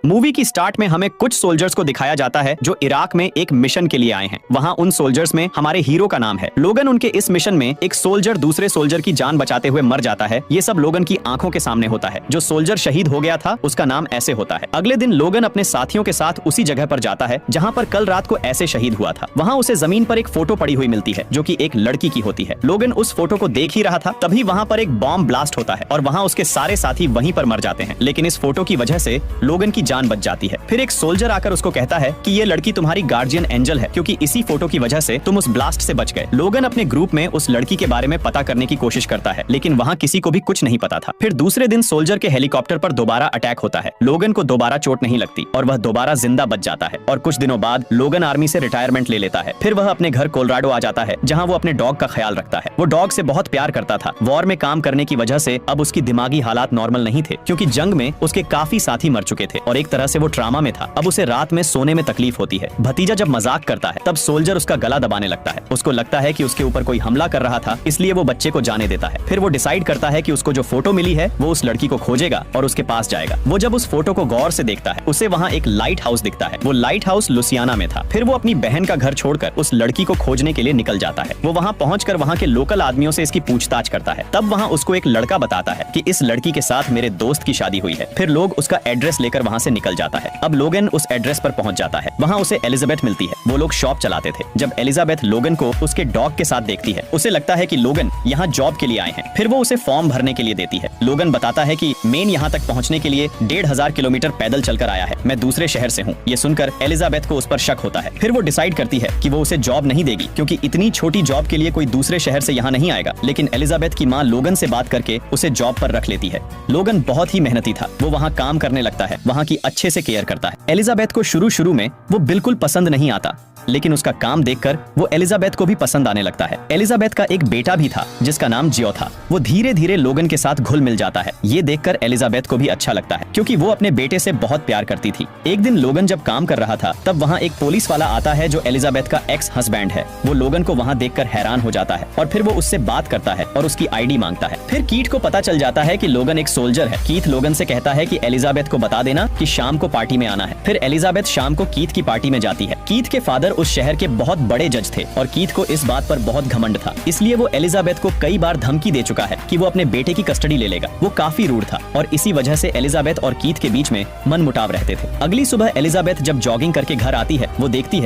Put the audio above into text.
Movie की start में हमें कुछ सोल्जर्स को दिखाया जाता है जो इराक में एक मिशन के लिए आए हैं। वहाँ उन सोल्जर्स में हमारे हीरो का नाम है लोगन। उनके इस मिशन में एक सोल्जर दूसरे सोल्जर की जान बचाते हुए मर जाता है। ये सब लोगन की आंखों के सामने होता है। जो सोल्जर शहीद हो गया था उसका नाम ऐसे होता है। अगले दिन लोगन अपने साथियों के साथ उसी जगह पर जाता है जहाँ पर कल रात को ऐसे शहीद हुआ था। वहाँ उसे जमीन पर एक फोटो पड़ी हुई मिलती है जो कि एक लड़की की होती है। लोगन उस फोटो को देख ही रहा था, तभी वहाँ पर एक बॉम्ब ब्लास्ट होता है और वहाँ उसके सारे साथी वहीं पर मर जाते हैं। लेकिन इस फोटो की वजह से लोगन की जान बच जाती है। फिर एक सोल्जर आकर उसको कहता है कि ये लड़की तुम्हारी गार्जियन एंजल है, क्योंकि इसी फोटो की वजह से तुम उस ब्लास्ट से बच गए। लोगन अपने ग्रुप में उस लड़की के बारे में पता करने की कोशिश करता है, लेकिन वहाँ किसी को भी कुछ नहीं पता था। फिर दूसरे दिन सोल्जर के हेलीकॉप्टर पर दोबारा अटैक होता है। लोगन को दोबारा चोट नहीं लगती और वह दोबारा जिंदा बच जाता है। और कुछ दिनों बाद लोगन आर्मी से रिटायरमेंट ले लेता है। फिर वह अपने घर कोलोराडो आ जाता है, जहाँ वो अपने डॉग का ख्याल रखता है। वो डॉग से बहुत प्यार करता था। वॉर में काम करने की वजह से अब उसकी दिमागी हालात नॉर्मल नहीं थे, क्योंकि जंग में उसके काफी साथी मर चुके थे और एक तरह से वो ट्रामा में था। अब उसे रात में सोने में तकलीफ होती है। भतीजा जब मजाक करता है तब सोल्जर उसका गला दबाने लगता है। उसको लगता है कि उसके ऊपर कोई हमला कर रहा था, इसलिए वो बच्चे को जाने देता है। फिर वो डिसाइड करता है कि उसको जो फोटो मिली है वो उस लड़की को खोजेगा और उसके पास जाएगा। वो जब उस फोटो को गौर से देखता है उसे वहाँ एक लाइट हाउस दिखता है। वो लाइट हाउस लुसियाना में था। फिर वो अपनी बहन का घर छोड़कर उस लड़की को खोजने के लिए निकल जाता है। वो वहाँ पहुंचकर वहाँ के लोकल आदमियों से इसकी पूछताछ करता है। तब वहाँ उसको एक लड़का बताता है कि इस लड़की के साथ मेरे दोस्त की शादी हुई है। फिर लोग उसका एड्रेस लेकर वहाँ से निकल जाता है। अब लोगन उस एड्रेस पर पहुंच जाता है। वहाँ उसे एलिजाबेथ मिलती है। वो लोग शॉप चलाते थे। जब एलिजाबेथ लोगन को उसके डॉग के साथ देखती है उसे लगता है कि लोगन यहाँ जॉब के लिए आए हैं। फिर वो उसे फॉर्म भरने के लिए देती है। लोगन बताता है कि मेन यहाँ तक पहुँचने के लिए 1500 किलोमीटर पैदल चलकर आया है। मैं दूसरे शहर से हूँ। ये सुनकर एलिजाबेथ को उस पर शक होता है। फिर वो डिसाइड करती है कि वो उसे जॉब नहीं देगी, क्योंकि इतनी छोटी जॉब के लिए कोई दूसरे शहर से यहाँ नहीं आएगा। लेकिन एलिजाबेथ की माँ लोगन से बात करके उसे जॉब पर रख लेती है। लोगन बहुत ही मेहनती था। वो वहाँ काम करने लगता है, वहाँ की अच्छे से केयर करता है। एलिजाबेथ को शुरू में वो बिल्कुल पसंद नहीं आता, लेकिन उसका काम देखकर वो एलिजाबेथ को भी पसंद आने लगता है। एलिजाबेथ का एक बेटा भी था जिसका नाम जियो था। वो धीरे धीरे लोगन के साथ घुल मिल जाता है। ये देखकर एलिजाबेथ को भी अच्छा लगता है, क्योंकि वो अपने बेटे से बहुत प्यार करती थी। एक दिन लोगन जब काम कर रहा था तब वहाँ एक पुलिस वाला आता है जो एलिजाबेथ का एक्स हस्बैंड है। वो लोगन को वहाँ देखकर हैरान हो जाता है और फिर वो उससे बात करता है और उसकी आईडी मांगता है। फिर कीथ को पता चल जाता है कि लोगन एक सोल्जर है। कीथ लोगन से कहता है कि एलिजाबेथ को बता देना कि शाम को पार्टी में आना है। फिर एलिजाबेथ शाम को कीथ की पार्टी में जाती है। कीथ के फादर उस शहर के बहुत बड़े जज थे और कीथ को इस बात पर बहुत घमंड था, इसलिए वो एलिजाबेथ को कई बार धमकी दे चुका है कि वो अपने बेटे की कस्टडी ले लेगा। वो काफी रूड था और इसी वजह से एलिजाबेथ और कीथ के बीच में मनमुटाव रहते थे। अगली सुबह एलिजाबेथ जब जॉगिंग करके घर आती है वो देखती है